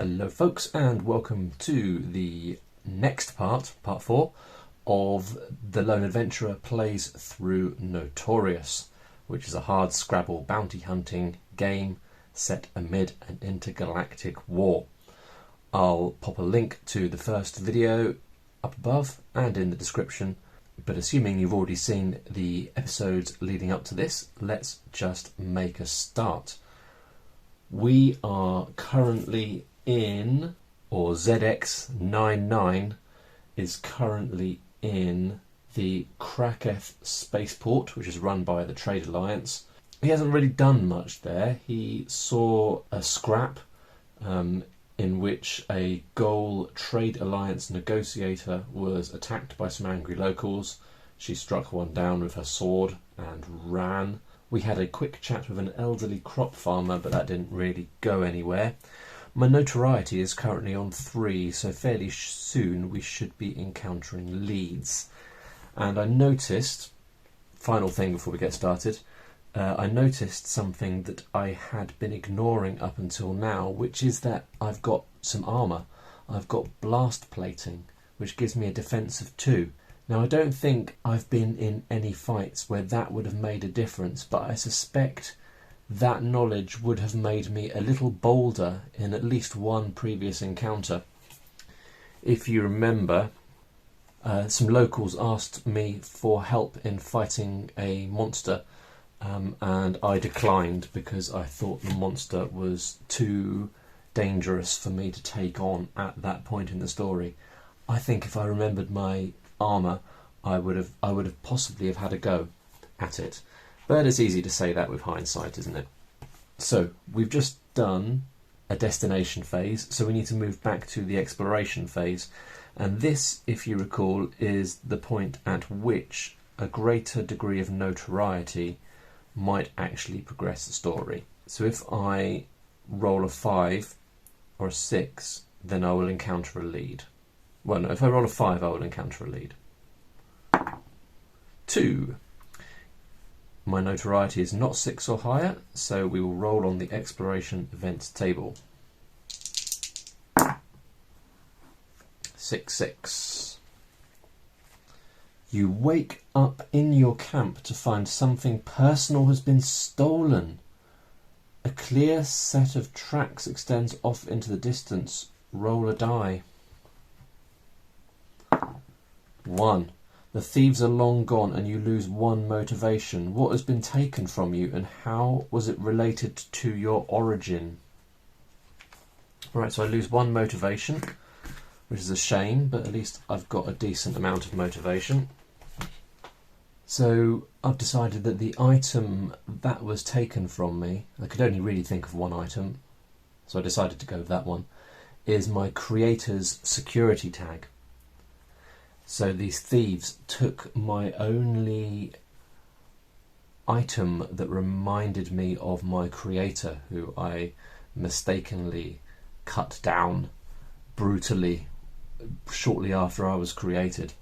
Hello folks, and welcome to the next part, part 4, of The Lone Adventurer Plays Through Notorious, which is a hard Scrabble bounty hunting game set amid an intergalactic war. I'll pop a link to the first video up above and in the description, but assuming you've already seen the episodes leading up to this, let's just make a start. We are currently in, or ZX99 is currently in the Kraketh spaceport, which is run by the Trade Alliance. He hasn't really done much there. He saw a scrap in which a Goal Trade Alliance negotiator was attacked by some angry locals. She struck one down with her sword and ran. We had a quick chat with an elderly crop farmer, but that didn't really go anywhere. My notoriety is currently on 3, so fairly soon we should be encountering leads. And I noticed, final thing before we get started, I noticed something that I had been ignoring up until now, which is that I've got some armour. I've got blast plating, which gives me a defence of 2. Now, I don't think I've been in any fights where that would have made a difference, but I suspect that knowledge would have made me a little bolder in at least one previous encounter. If you remember, some locals asked me for help in fighting a monster, and I declined because I thought the monster was too dangerous for me to take on at that point in the story. I think if I remembered my armour, I would have possibly have had a go at it. But it's easy to say that with hindsight, isn't it? So we've just done a destination phase, so we need to move back to the exploration phase. And this, if you recall, is the point at which a greater degree of notoriety might actually progress the story. So if I roll a 5 or a 6, then I will encounter a lead. Well, no, if I roll a 5, I will encounter a lead. 2. My notoriety is not 6 or higher, so we will roll on the exploration events table. 6, 6. You wake up in your camp to find something personal has been stolen. A clear set of tracks extends off into the distance. Roll a die. 1. The thieves are long gone and you lose 1 motivation. What has been taken from you and how was it related to your origin? Right, so I lose 1 motivation, which is a shame, but at least I've got a decent amount of motivation. So I've decided that the item that was taken from me, I could only really think of 1 item, so I decided to go with that one, is my creator's security tag. So these thieves took my only item that reminded me of my creator, who I mistakenly cut down brutally shortly after I was created.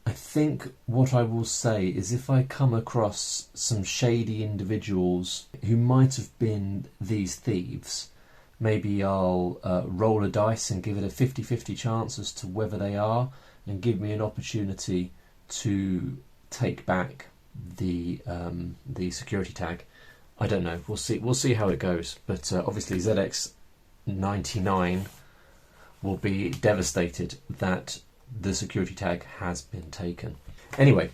I think what I will say is if I come across some shady individuals who might have been these thieves, maybe I'll roll a dice and give it a 50-50 chance as to whether they are, and give me an opportunity to take back the security tag. I don't know. We'll see. We'll see how it goes. But obviously, ZX99 will be devastated that the security tag has been taken. Anyway,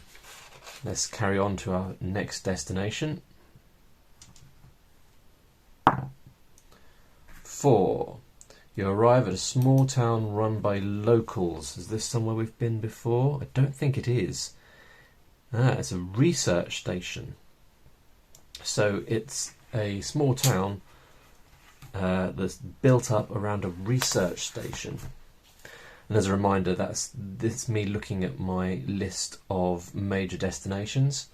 let's carry on to our next destination. 4. You arrive at a small town run by locals. Is this somewhere we've been before? I don't think it is. It's a research station. So it's a small town that's built up around a research station. And as a reminder, that's me looking at my list of major destinations.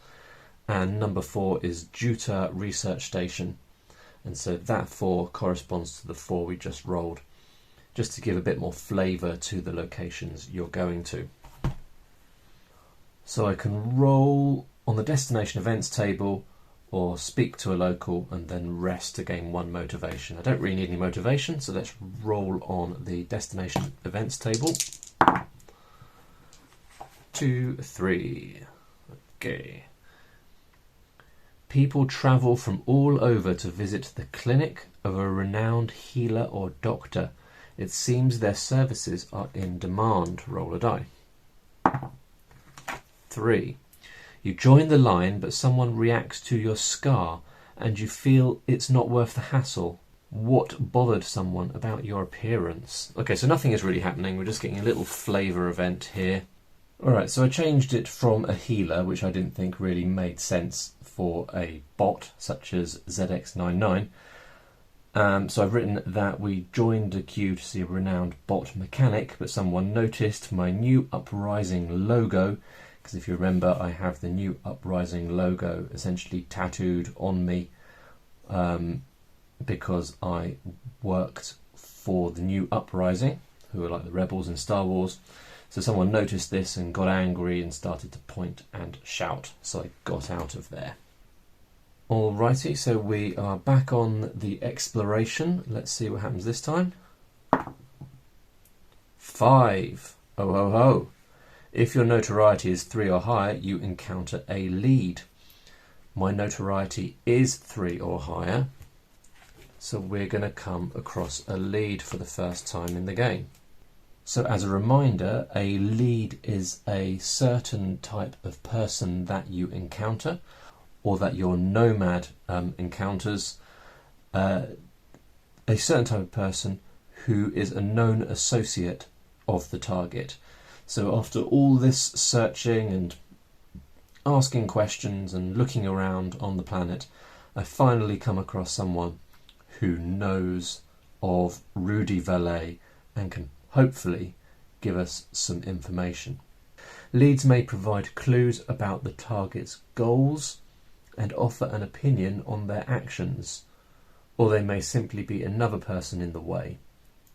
And number 4 is Juta Research Station. And so that 4 corresponds to the 4 we just rolled, just to give a bit more flavour to the locations you're going to. So I can roll on the destination events table or speak to a local and then rest to gain 1 motivation. I don't really need any motivation, so let's roll on the destination events table. 2, 3. Okay. People travel from all over to visit the clinic of a renowned healer or doctor. It seems their services are in demand. Roll a die. 3. You join the line, but someone reacts to your scar and you feel it's not worth the hassle. What bothered someone about your appearance? Okay, so nothing is really happening. We're just getting a little flavour event here. Alright, so I changed it from a healer, which I didn't think really made sense for a bot such as ZX99. So I've written that we joined a queue to see a renowned bot mechanic, but someone noticed my new Uprising logo, because if you remember, I have the new Uprising logo essentially tattooed on me because I worked for the new Uprising, who are like the rebels in Star Wars. So someone noticed this and got angry and started to point and shout, so I got out of there. Alrighty, so we are back on the exploration. Let's see what happens this time. 5. Oh ho ho. If your notoriety is 3 or higher, you encounter a lead. My notoriety is 3 or higher, so we're going to come across a lead for the first time in the game. So as a reminder, a lead is a certain type of person that you encounter, or that your nomad encounters, a certain type of person who is a known associate of the target. So after all this searching and asking questions and looking around on the planet, I finally come across someone who knows of Rudi Vallay and can hopefully give us some information. Leads may provide clues about the target's goals and offer an opinion on their actions, or they may simply be another person in the way.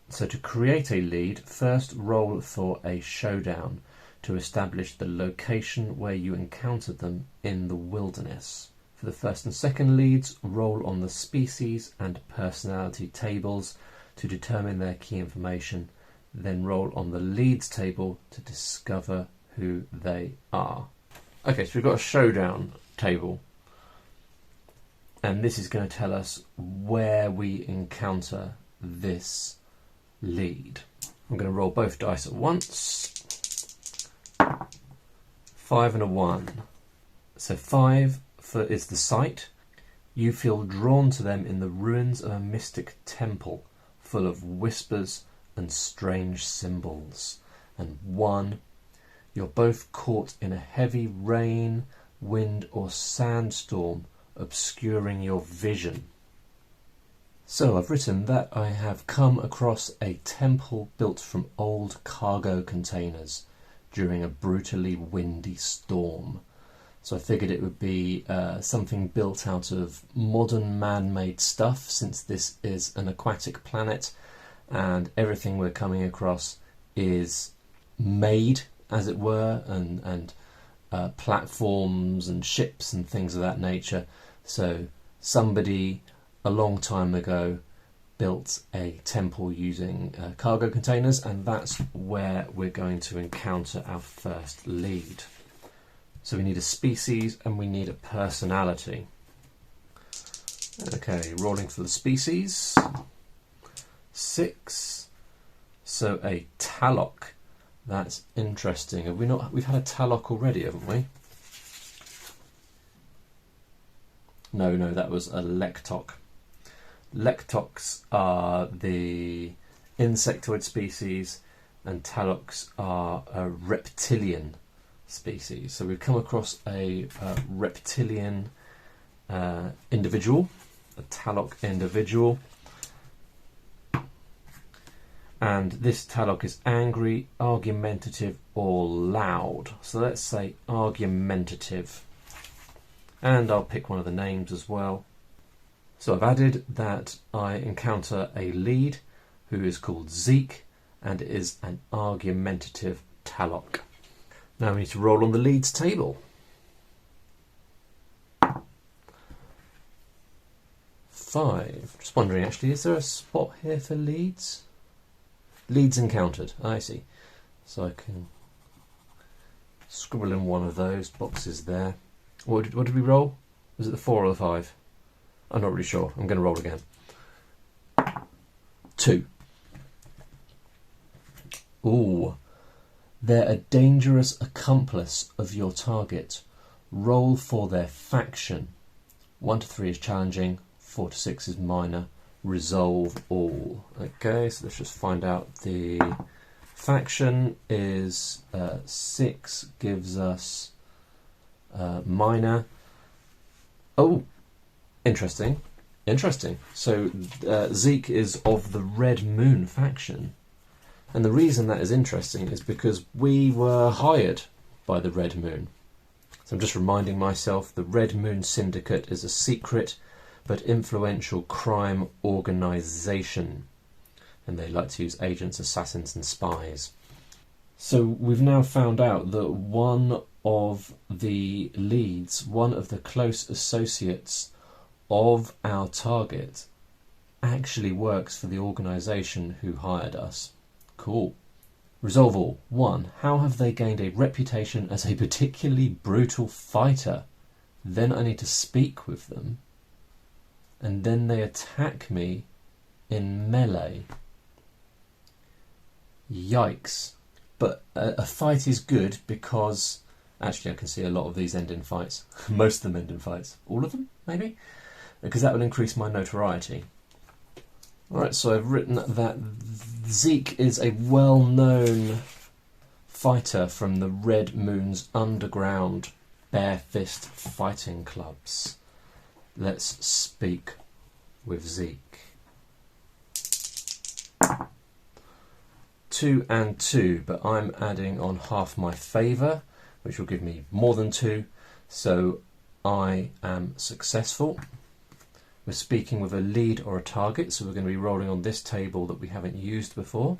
So to create a lead, first roll for a showdown to establish the location where you encountered them in the wilderness. For the first and second leads, roll on the species and personality tables to determine their key information, then roll on the leads table to discover who they are. Okay, so we've got a showdown table, and this is going to tell us where we encounter this lead. I'm going to roll both dice at once. 5 and a 1. So 5 is the site. You feel drawn to them in the ruins of a mystic temple full of whispers and strange symbols. And 1, you're both caught in a heavy rain, wind or sandstorm obscuring your vision. So I've written that I have come across a temple built from old cargo containers during a brutally windy storm. So I figured it would be something built out of modern man-made stuff, since this is an aquatic planet and everything we're coming across is made, as it were, and platforms and ships and things of that nature. So somebody a long time ago built a temple using cargo containers, and that's where we're going to encounter our first lead. So we need a species and we need a personality. Okay, rolling for the species. 6. So a Talok. That's interesting. Have we not? We've had a Talok already, haven't we? No, that was a Lektok. Lektoks are the insectoid species, and Taloks are a reptilian species. So we've come across a reptilian individual, a Talok individual, and this Talok is angry, argumentative, or loud. So let's say argumentative, and I'll pick one of the names as well. So I've added that I encounter a lead who is called Zeke and is an argumentative Talok. Now we need to roll on the leads table. 5. Just wondering, actually, is there a spot here for leads? Leads encountered. I see. So I can scribble in one of those boxes there. What did we roll? Was it the 4 or the 5? I'm not really sure. I'm going to roll again. 2. Ooh. They're a dangerous accomplice of your target. Roll for their faction. 1 to 3 is challenging. 4 to 6 is minor. Resolve all. Okay, so let's just find out the faction is 6 gives us minor. Oh, interesting. Interesting. So Zeke is of the Red Moon faction. And the reason that is interesting is because we were hired by the Red Moon. So I'm just reminding myself the Red Moon Syndicate is a secret but influential crime organisation. And they like to use agents, assassins and spies. So we've now found out that one of the leads, one of the close associates of our target, actually works for the organisation who hired us. Cool. Resolve all. 1. How have they gained a reputation as a particularly brutal fighter? Then I need to speak with them. And then they attack me in melee. Yikes. But a fight is good because... Actually, I can see a lot of these end in fights. Most of them end in fights. All of them, maybe? Because that will increase my notoriety. Alright, so I've written that Zeke is a well-known fighter from the Red Moon's underground bare fist fighting clubs. Let's speak with Zeke. 2 and 2, but I'm adding on half my favour, which will give me more than 2, so I am successful. We're speaking with a lead or a target, so we're going to be rolling on this table that we haven't used before.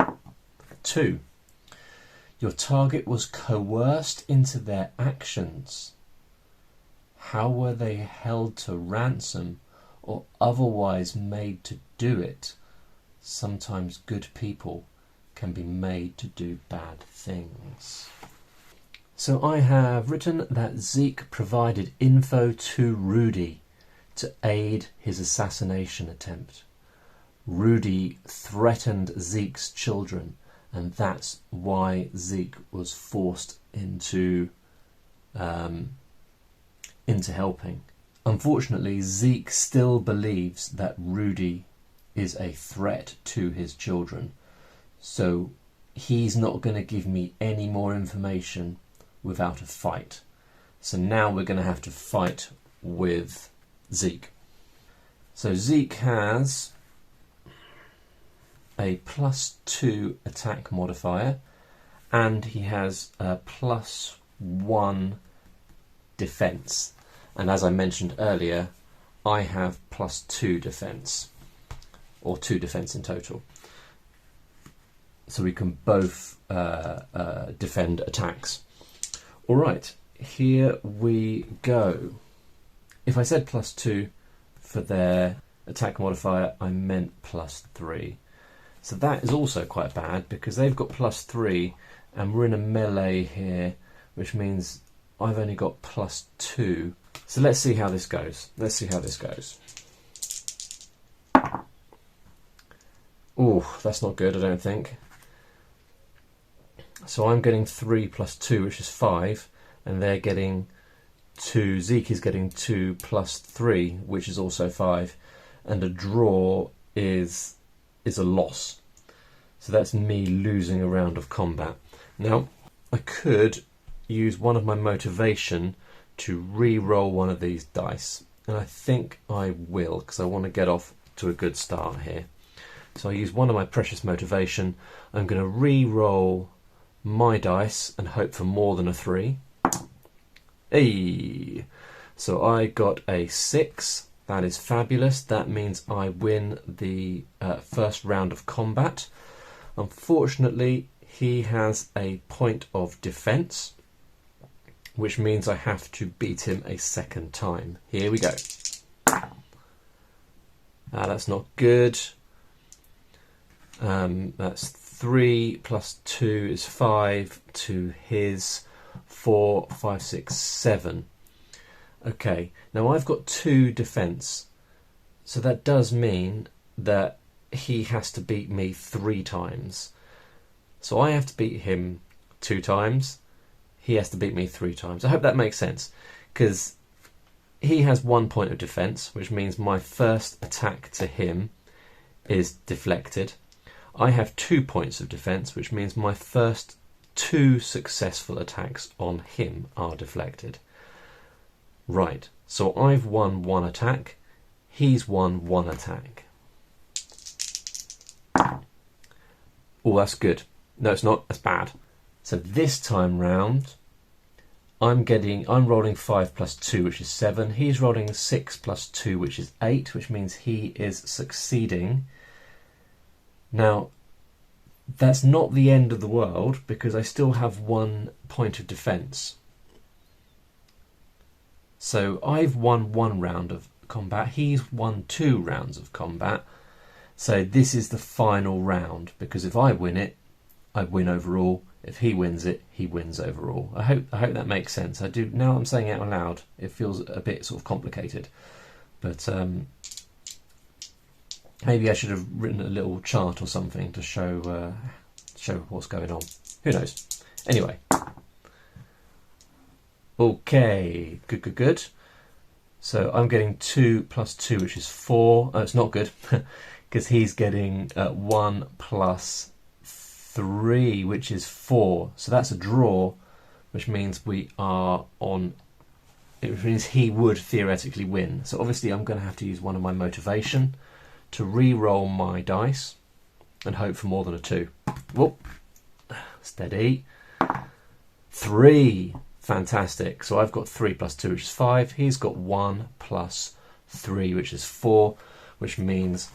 2. Your target was coerced into their actions. How were they held to ransom or otherwise made to do it? Sometimes good people can be made to do bad things. So I have written that Zeke provided info to Rudi to aid his assassination attempt. Rudi threatened Zeke's children, and that's why Zeke was forced into helping. Unfortunately, Zeke still believes that Rudi is a threat to his children, so he's not going to give me any more information without a fight. So now we're going to have to fight with Zeke. So Zeke has a +2 attack modifier, and he has a +1 defense. And as I mentioned earlier, I have +2 defense, or 2 defense in total. So we can both defend attacks. Alright, here we go. If I said +2 for their attack modifier, I meant +3. So that is also quite bad because they've got +3 and we're in a melee here, which means I've only got +2. So let's see how this goes. Let's see how this goes. Oh, that's not good, I don't think. So I'm getting 3 + 2, which is 5, and they're getting 2. Zeke is getting 2 + 3, which is also 5, and a draw is a loss. So that's me losing a round of combat. Now, I could use one of my motivation to re-roll one of these dice, and I think I will, because I want to get off to a good start here. So I use one of my precious motivation. I'm going to re-roll my dice and hope for more than a 3. Hey! So I got a 6. That is fabulous. That means I win the first round of combat. Unfortunately, he has a point of defense, which means I have to beat him a second time. Here we go. That's not good. That's 3 plus 2 is 5 to his 4, 5, 6, 7. Okay, now I've got 2 defence, so that does mean that he has to beat me 3 times. So I have to beat him 2 times, he has to beat me 3 times. I hope that makes sense, because he has 1 point of defence, which means my first attack to him is deflected. I have 2 points of defence, which means my first 2 successful attacks on him are deflected. Right, so I've won 1 attack, he's won 1 attack. Oh, that's good. No, it's not, that's bad. So this time round, I'm rolling 5 plus 2, which is 7. He's rolling 6 plus 2, which is 8, which means he is succeeding. Now, that's not the end of the world, because I still have 1 point of defence. So I've won 1 round of combat, he's won 2 rounds of combat. So this is the final round, because if I win it, I win overall. If he wins it, he wins overall. I hope that makes sense. I do, now I'm saying it out loud, it feels a bit sort of complicated. But maybe I should have written a little chart or something to show what's going on. Who knows? Anyway. Okay, good. So I'm getting 2 plus 2, which is 4. Oh, it's not good, because he's getting 1 plus 3, which is 4. So that's a draw, which means we are on... It means he would theoretically win. So obviously I'm going to have to use one of my motivation to re-roll my dice and hope for more than a 2. Whoop. Steady. 3. Fantastic. So I've got 3 plus 2, which is 5. He's got 1 plus 3, which is 4, which means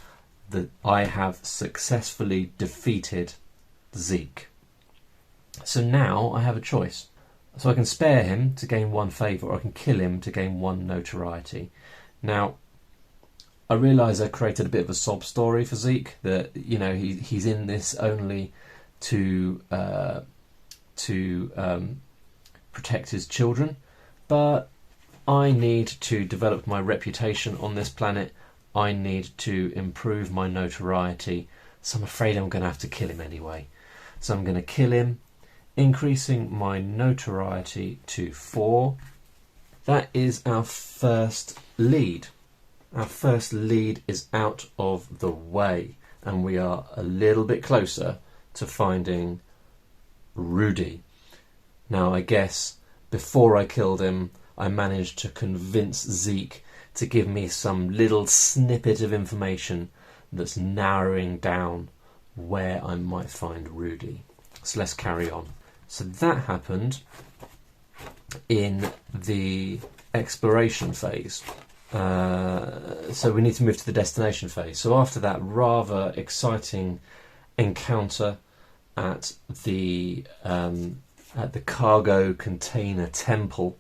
that I have successfully defeated Zeke. So now I have a choice. So I can spare him to gain 1 favour, or I can kill him to gain 1 notoriety. Now, I realise I created a bit of a sob story for Zeke, that, you know, he's in this only to protect his children, but I need to develop my reputation on this planet. I need to improve my notoriety, so I'm afraid I'm going to have to kill him anyway. So I'm going to kill him, increasing my notoriety to 4. That is our first lead. Our first lead is out of the way, and we are a little bit closer to finding Rudi. Now, I guess before I killed him, I managed to convince Zeke to give me some little snippet of information that's narrowing down where I might find Rudi. So let's carry on. So that happened in the exploration phase. So we need to move to the destination phase. So after that rather exciting encounter at the cargo container temple,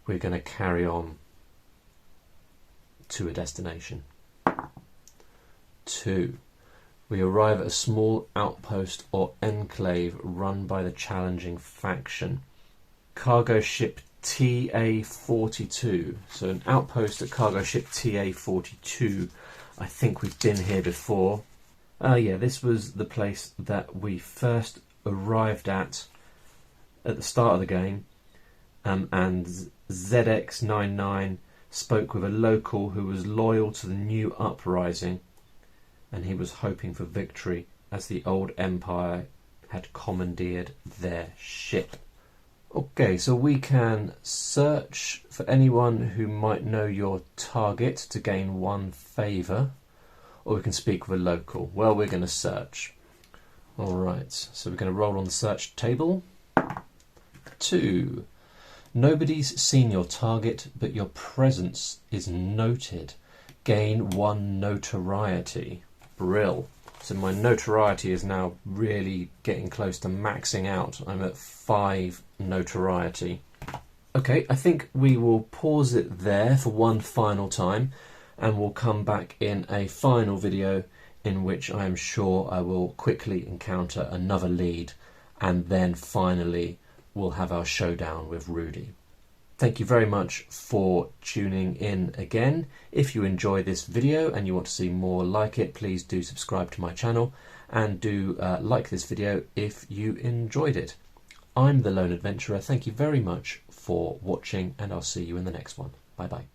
we're going to carry on to a destination. 2. We arrive at a small outpost or enclave run by the challenging faction. Cargo ship TA-42. So an outpost at cargo ship TA-42. I think we've been here before. Yeah, this was the place that we first arrived at the start of the game. And ZX99 spoke with a local who was loyal to the new uprising, and he was hoping for victory as the old empire had commandeered their ship. Okay, so we can search for anyone who might know your target to gain 1 favour, or we can speak with a local. Well, we're going to search. Alright, so we're going to roll on the search table. 2. Nobody's seen your target, but your presence is noted. Gain 1 notoriety. Brill. So my notoriety is now really getting close to maxing out. I'm at 5 notoriety. Okay, I think we will pause it there for one final time. and we'll come back in a final video in which I am sure I will quickly encounter another lead, and then finally we'll have our showdown with Rudi. Thank you very much for tuning in again. If you enjoy this video and you want to see more like it, please do subscribe to my channel and do like this video if you enjoyed it. I'm the Lone Adventurer. Thank you very much for watching, and I'll see you in the next one. Bye bye.